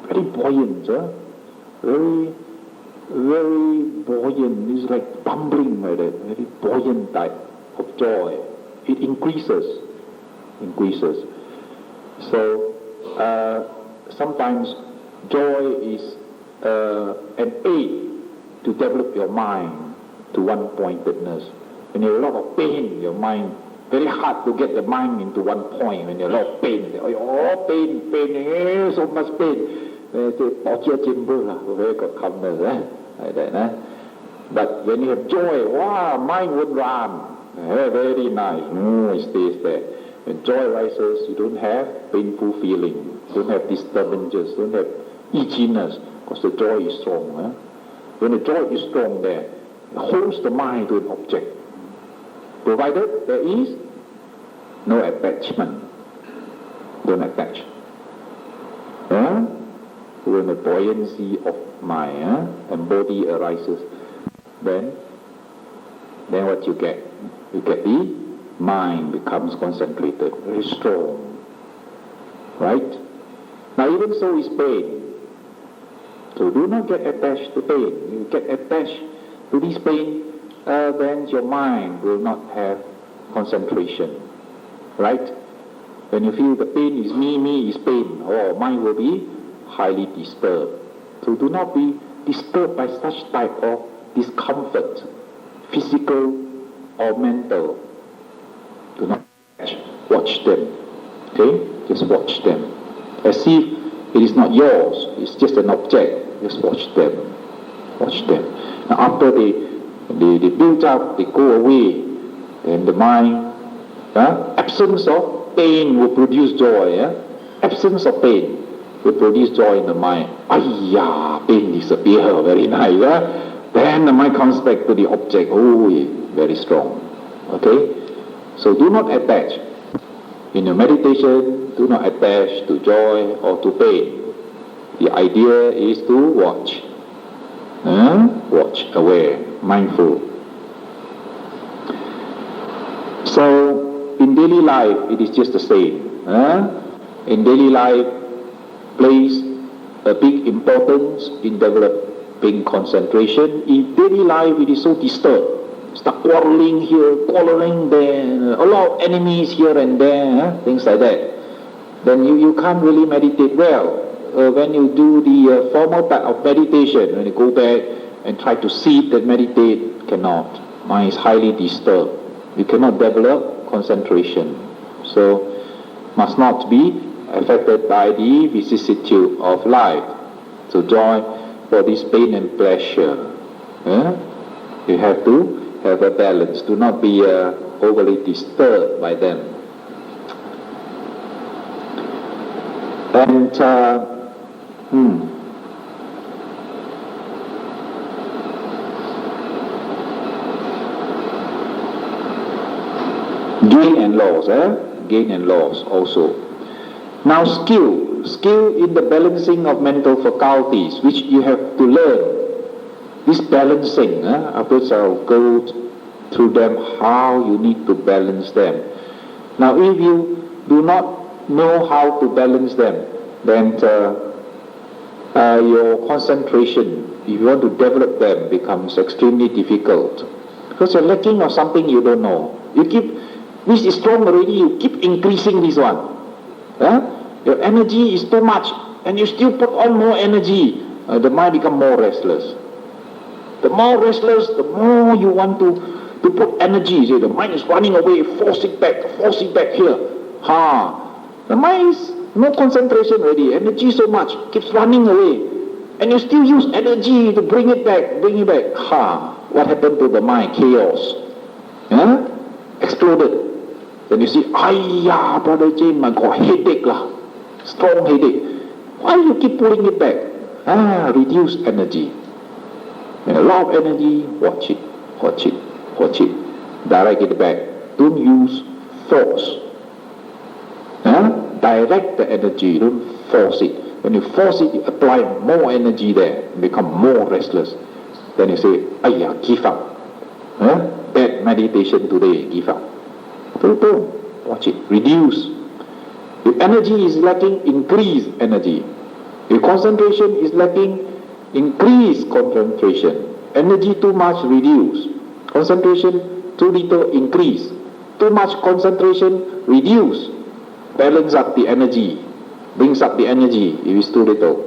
Very buoyant, very, very buoyant. It's like bumbling like that. Very buoyant type of joy. It increases. So sometimes joy is an aid to develop your mind to one-pointedness. When you have a lot of pain, your mind, very hard to get the mind into one point. When you have a lot of pain, oh, pain, so much pain. Very got calmness, like that. But when you have joy, wow, mind would run. Very nice. It stays there. When joy rises, you don't have painful feeling, don't have disturbances, don't have itchiness, because the joy is strong. When the joy is strong there, it holds the mind to an object, provided there is no attachment. Don't attach. When the buoyancy of mind and body arises, then what you get? You get the mind becomes concentrated, very strong. Right? Now even so is pain. So do not get attached to pain. You get attached to this pain, then your mind will not have concentration. Right? When you feel the pain is me is pain, mind will be highly disturbed. So do not be disturbed by such type of discomfort, physical or mental. Do not watch them. Okay? Just watch them. As if it is not yours, it's just an object. Just watch them. Watch them. Now after they build up, they go away, then the mind, absence of pain will produce joy. Absence of pain will produce joy in the mind. Pain disappear, very nice. Then the mind comes back to the object. Very strong. Okay? So do not attach. In your meditation, do not attach to joy or to pain. The idea is to watch. Watch, aware, mindful. So, in daily life, it is just the same. In daily life, place a big importance in developing concentration. In daily life, it is so disturbed. Start quarreling here, quarreling there, a lot of enemies here and there, things like that. Then you can't really meditate well. When you do the formal type of meditation, when you go back and try to sit and meditate, cannot. Mind is highly disturbed. You cannot develop concentration. So, must not be affected by the vicissitude of life. So joy for this pain and pleasure. You have to have a balance. Do not be overly disturbed by them. And gain and loss, gain and loss also. Now skill in the balancing of mental faculties, which you have to learn. This balancing, afterwards I'll go through them, how you need to balance them. Now if you do not know how to balance them, then your concentration, if you want to develop them, becomes extremely difficult. Because you're lacking of something you don't know. This is strong already, you keep increasing this one. Your energy is too much, and you still put on more energy. The mind becomes more restless. The more restless, the more you want to put energy. The mind is running away, force it back here. The mind is no concentration already. Energy so much, keeps running away. And you still use energy to bring it back. What happened to the mind? Chaos. Exploded. Then you see, Brother James, I got headache lah. Strong headache. Why do you keep pulling it back? Reduce energy. And a lot of energy, watch it. Direct it back. Don't use force. Direct the energy, don't force it. When you force it, you apply more energy there, become more restless. Then you say, give up. Bad meditation today, give up. Don't watch it, reduce. If energy is lacking, increase energy. If concentration is lacking, increase concentration. Energy too much, reduce. Concentration too little, increase. Too much concentration, reduce. Balance up the energy. brings up the energy. If it's too little,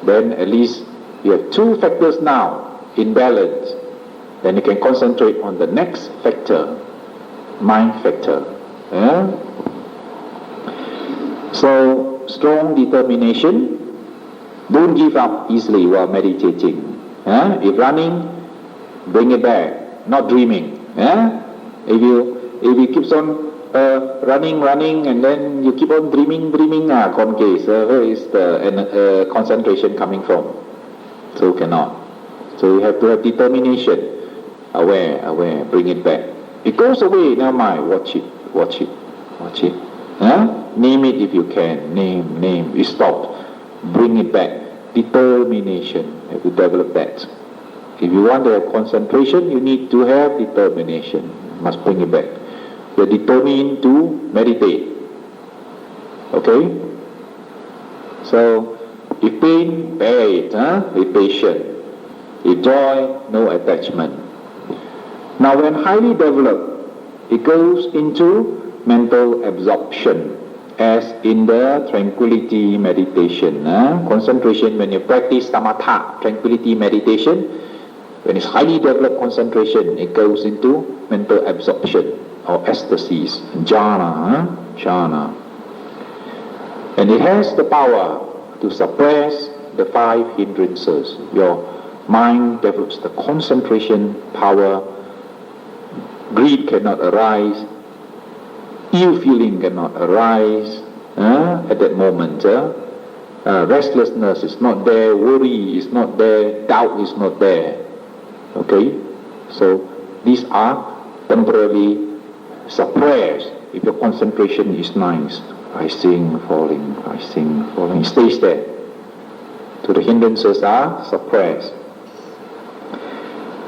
then at least you have 2 factors now in balance. Then you can concentrate on the next factor, mind factor. Yeah? So, strong determination. Don't give up easily while meditating. Yeah? If running, bring it back. Not dreaming. Yeah? If you keeps on running, and then you keep on dreaming, gone case. Where is the concentration coming from? So cannot. So you have to have determination. Aware, bring it back. It goes away, never mind. Watch it. Huh? Name it if you can. Name. It stopped. Bring it back. Determination. You have to develop that. If you want to have concentration, you need to have determination. You must bring it back. You're determined to meditate. Okay? So, if pain, bear it. Be patient. If joy, no attachment. Now, when highly developed, it goes into mental absorption, as in the tranquility meditation. Concentration, when you practice samatha, tranquility meditation, when it's highly developed concentration, it goes into mental absorption or ecstasies, jhana. And it has the power to suppress the 5 hindrances. Your mind develops the concentration power. Greed cannot arise. Ill feeling cannot arise at that moment. Restlessness is not there. Worry is not there. Doubt is not there. Okay? So these are temporarily suppressed if your concentration is nice. Rising, falling. It stays there. So the hindrances are suppressed.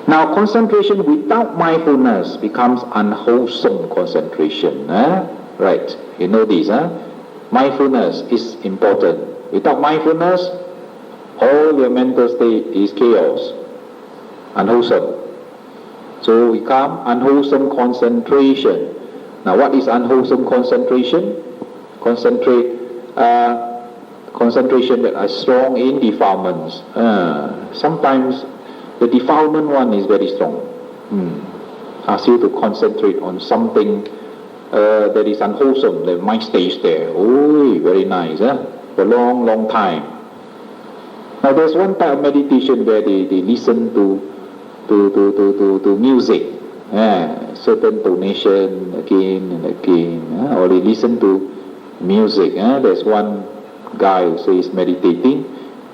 Now, concentration without mindfulness becomes unwholesome concentration. Right, you know this. Mindfulness is important. Without mindfulness, all your mental state is chaos, unwholesome. So we come unwholesome concentration. Now, what is unwholesome concentration? Concentration that are strong in defilements. Sometimes the defilement one is very strong. Ask you to concentrate on something that is unwholesome. The mind stays there. Oh, very nice, for a long time. Now there's one type of meditation where they listen to music, certain tonation again and again, or they listen to music. There's one guy who says meditating.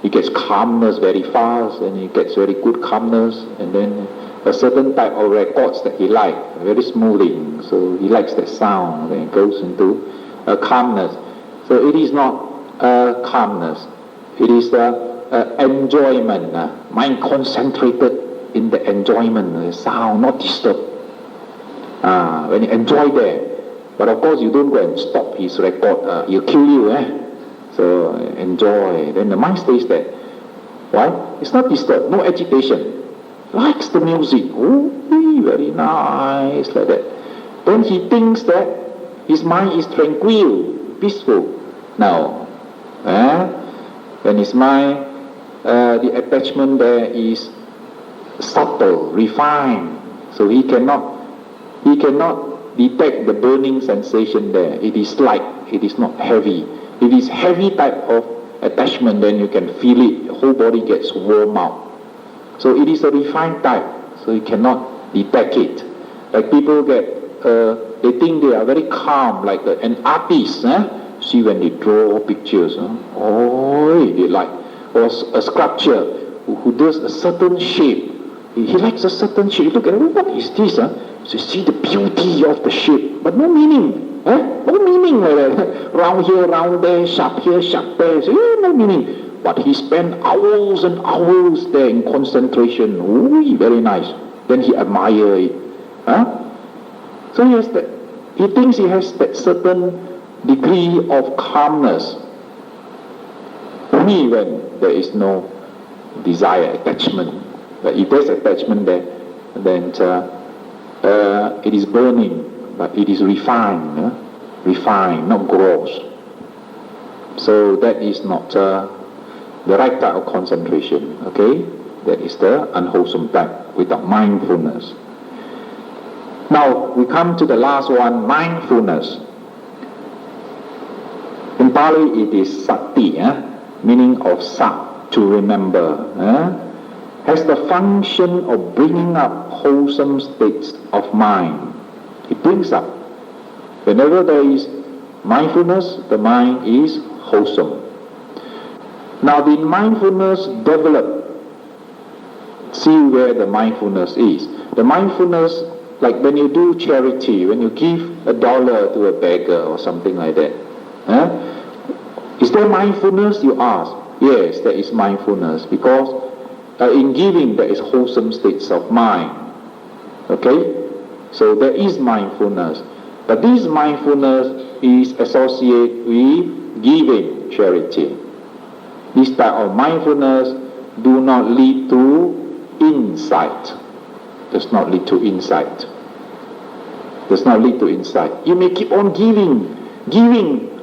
He gets calmness very fast, and he gets very good calmness, and then a certain type of records that he likes, very smoothing, so he likes that sound, and it goes into a calmness. So it is not calmness, it is enjoyment, mind concentrated in the enjoyment, the sound, not disturbed. When you enjoy there, but of course you don't go and stop his record, he'll kill you, So enjoy, then the mind stays there. Why? It's not disturbed, no agitation. Likes the music, very nice, like that. Then he thinks that his mind is tranquil, peaceful. Now, when his mind, the attachment there is subtle, refined, so he cannot detect the burning sensation there. It is light, it is not heavy. If it's heavy type of attachment, then you can feel it, the whole body gets warm out. So it is a refined type, so you cannot detect it. Like people get, they think they are very calm, like an artist. See when they draw pictures, they like, or a sculpture who does a certain shape. He likes a certain shape. You look at it, what is this? So you see the beauty of the shape, but no meaning. No meaning like that. Round here, round there, sharp here, sharp there. So, no meaning. But he spent hours and hours there in concentration. Very nice. Then he admires it. So he thinks he has that certain degree of calmness. Only when there is no desire, attachment. But if there's attachment there, then it is burning. But it is refined, not gross. So that is not the right type of concentration, okay? That is the unwholesome type without mindfulness. Now we come to the last one, mindfulness. In Pali it is sati, meaning of sat, to remember. Has the function of bringing up wholesome states of mind. It brings up. Whenever there is mindfulness, the mind is wholesome. Now the mindfulness develop. See where the mindfulness is. The mindfulness, like when you do charity, when you give $1 to a beggar or something like that. Is there mindfulness, you ask? Yes, there is mindfulness, because in giving there is wholesome states of mind. Okay? So there is mindfulness. But this mindfulness is associated with giving charity. This type of mindfulness do not lead to insight. Does not lead to insight. Does not lead to insight. You may keep on giving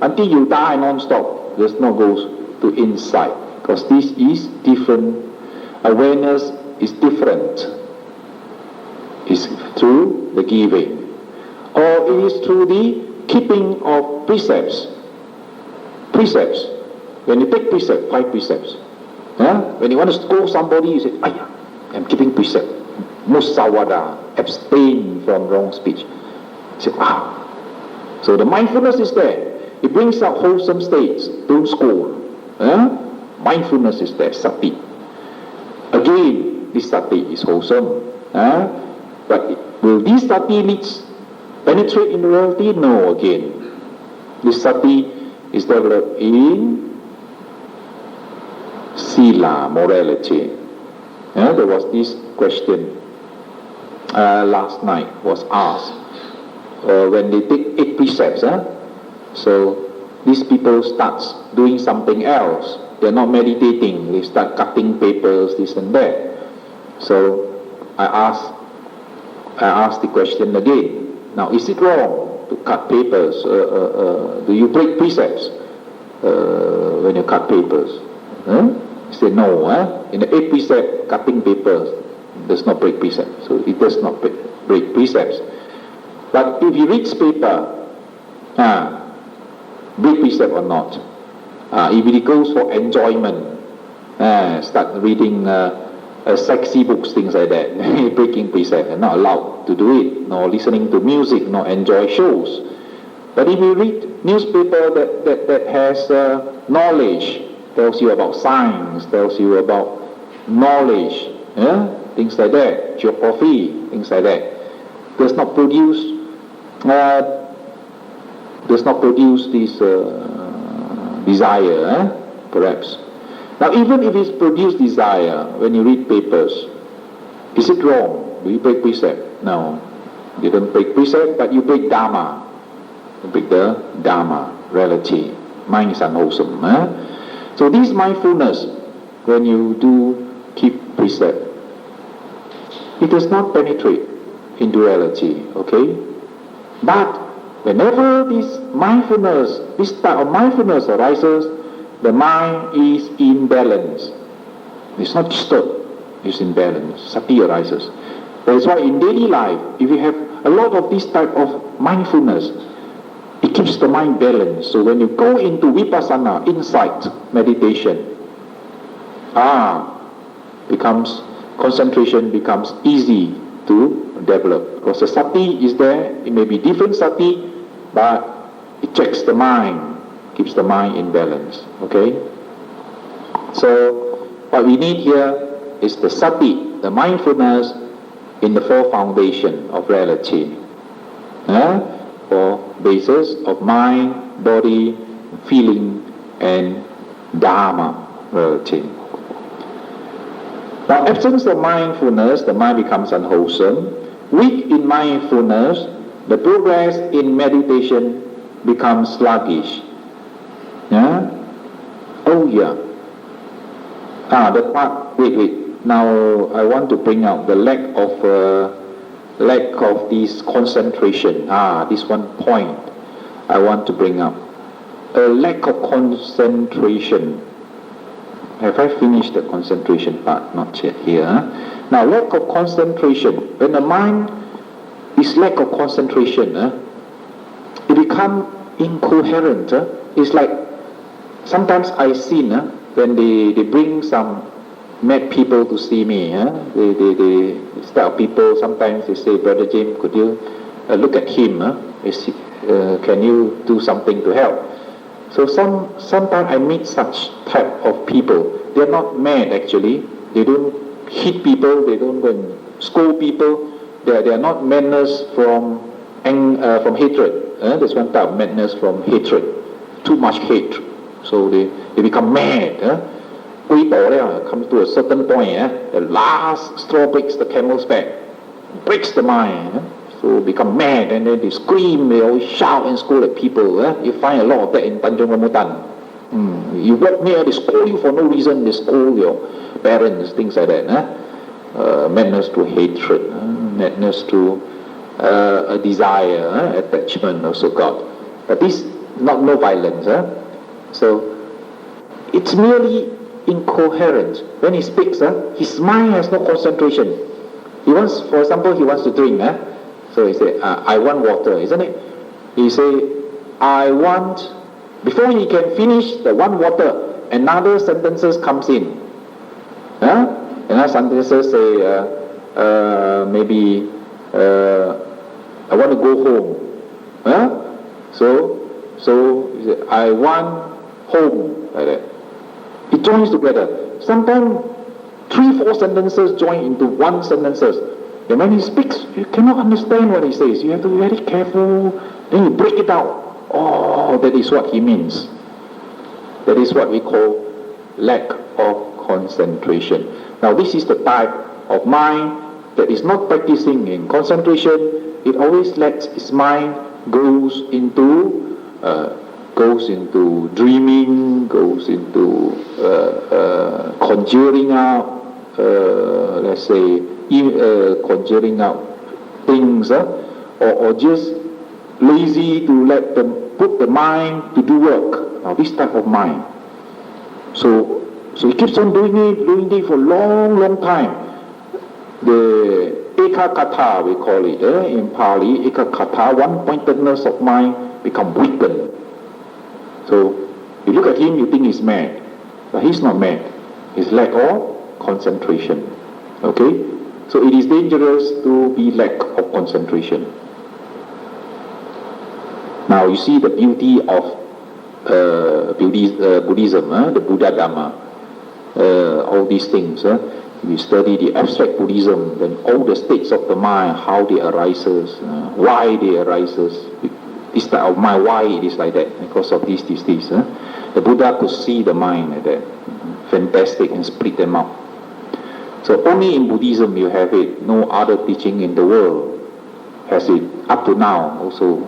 until you die non-stop. Does not go to insight, because this is different. Awareness is different. It's through the giving, or it is through the keeping of precepts. Precepts. When you take precept, 5 precepts. When you want to scold somebody, you say, I'm keeping precept. Musawada, abstain from wrong speech. You say, So the mindfulness is there. It brings out wholesome states. Don't scold. Mindfulness is there, sati. Again, this sati is wholesome. But will this sati penetrate in reality? No, again. This sati is developed in sila, morality. There was this question last night was asked. When they take 8 precepts, so these people start doing something else. They're not meditating. They start cutting papers, this and that. So I asked the question again. Now, is it wrong to cut papers? Do you break precepts when you cut papers? He said no. In the 8th precept, cutting papers does not break precepts. So it does not break precepts. But if he reads paper, break precept or not. If it goes for enjoyment, start reading sexy books, things like that, breaking precept, and not allowed to do it, nor listening to music, nor enjoy shows. But if you read newspaper that has knowledge, tells you about science, tells you about knowledge, things like that, geography, things like that, does not produce this desire, perhaps. Now, even if it's produced desire, when you read papers, is it wrong? Do you break precept? No. You don't break precept, but you break dharma. You break the dharma, reality. Mind is unwholesome. So this mindfulness, when you do keep precept, it does not penetrate into reality, okay? But whenever this type of mindfulness arises, the mind is in balance. It's not disturbed, it's in balance. Sati arises. That's why in daily life, if you have a lot of this type of mindfulness, it keeps the mind balanced. So when you go into vipassana, insight, meditation, concentration becomes easy to develop. Because the sati is there, it may be different sati, but it checks the mind, keeps the mind in balance. Okay? So what we need here is the sati, the mindfulness in the 4 foundation of reality. For basis of mind, body, feeling, and dharma, reality. Now, absence of mindfulness, the mind becomes unwholesome. Weak in mindfulness, the progress in meditation becomes sluggish. The part. Wait. Now I want to bring out the lack of this concentration. This one point I want to bring up. a lack of concentration. Have I finished the concentration part? Not yet here. Now, lack of concentration. When the mind is lack of concentration, it becomes incoherent. It's like sometimes I see when they bring some mad people to see me. They start people. Sometimes they say, Brother James, could you look at him? Can you do something to help? So sometimes I meet such type of people. They are not mad actually. They don't hit people. They don't go and scold people. They are not madness from hatred. There's one type of madness from hatred. Too much hate. So they become mad. Comes to a certain point. The last straw breaks the camel's back. Breaks the mind. So become mad, and then they scream, they always shout and scold at people. You find a lot of that in Tanjung Rambutan. You walk near, they scold you for no reason, they scold your parents, things like that. Madness to hatred, madness to a desire, attachment also got. But this no violence. So it's merely incoherent. When he speaks, his mind has no concentration. For example, he wants to drink. So he say, I want water, isn't it? He say, I want, before he can finish the one water, another sentences comes in. Another sentences say, maybe, I want to go home. So he say, I want home, like that. It joins together. Sometimes 3-4 sentences join into one sentences. And when he speaks, you cannot understand what he says. You have to be very careful. Then you break it out. Oh, that is what he means. That is what we call lack of concentration. Now, this is the type of mind that is not practicing in concentration. It always lets its mind goes into dreaming, goes into conjuring out, let's say, conjuring out things, or just lazy to let them put the mind to do work. Now this type of mind. So he keeps on doing it for a long time. The ekakata, we call it in Pali, ekakata, one-pointedness of mind become weakened. So you look at him, you think he's mad, but he's not mad. He's lack of concentration. Okay. So it is dangerous to be lack of concentration. Now you see the beauty of Buddhism, the Buddha Dhamma, all these things. You study the abstract Buddhism, then all the states of the mind, how they arises, why they arises, this type of mind, why it is like that, because of this. The Buddha could see the mind like that, fantastic, and split them up. So only in Buddhism you have it. No other teaching in the world has it up to now also.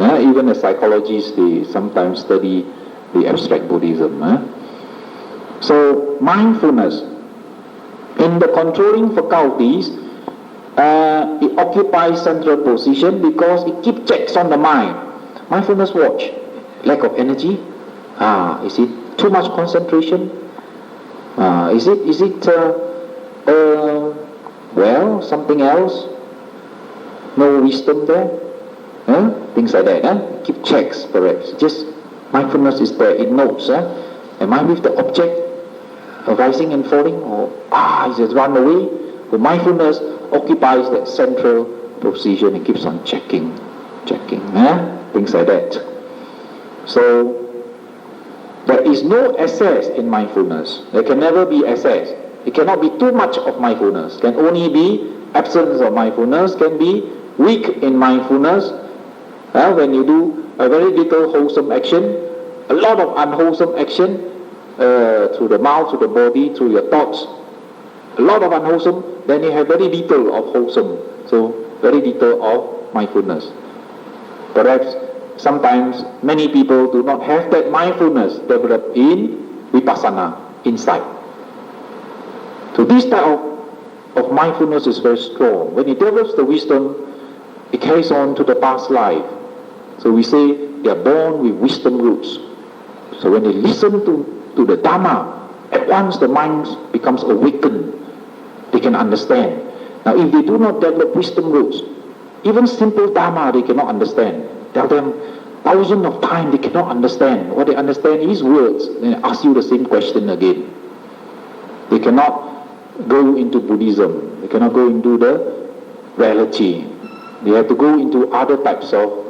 Even the psychologists, they sometimes study the abstract Buddhism. So mindfulness, in the controlling faculties, it occupies central position because it keeps checks on the mind. Mindfulness watch. Lack of energy. Is it too much concentration? Is it something else? No wisdom there? Things like that. Keep checks, perhaps. Just mindfulness is there. It notes. Am I with the object rising and falling? Or it has run away? The mindfulness occupies that central position. It keeps on checking. Things like that. So there is no excess in mindfulness. There can never be excess. It cannot be too much of mindfulness. Can only be absence of mindfulness. Can be weak in mindfulness. When you do a very little wholesome action, a lot of unwholesome action, through the mouth, through the body, through your thoughts, a lot of unwholesome, then you have very little of wholesome. So very little of mindfulness. Perhaps sometimes many people do not have that mindfulness developed in vipassana, insight. So this type of mindfulness is very strong. When it develops the wisdom, it carries on to the past life. So we say the they are born with wisdom roots. So when they listen to the Dharma, at once the mind becomes awakened. They can understand. Now if they do not develop wisdom roots, even simple Dharma they cannot understand. Tell them thousands of times they cannot understand. What they understand is words. Then they ask you the same question again. They cannot go into Buddhism. They cannot go into the reality. They have to go into other types of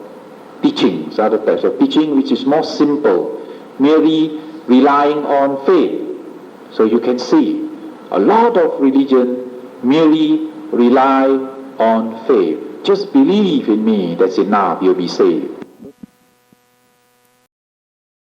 teachings, which is more simple, merely relying on faith. So you can see a lot of religion merely rely on faith. Just believe in me, that's enough, you'll be saved.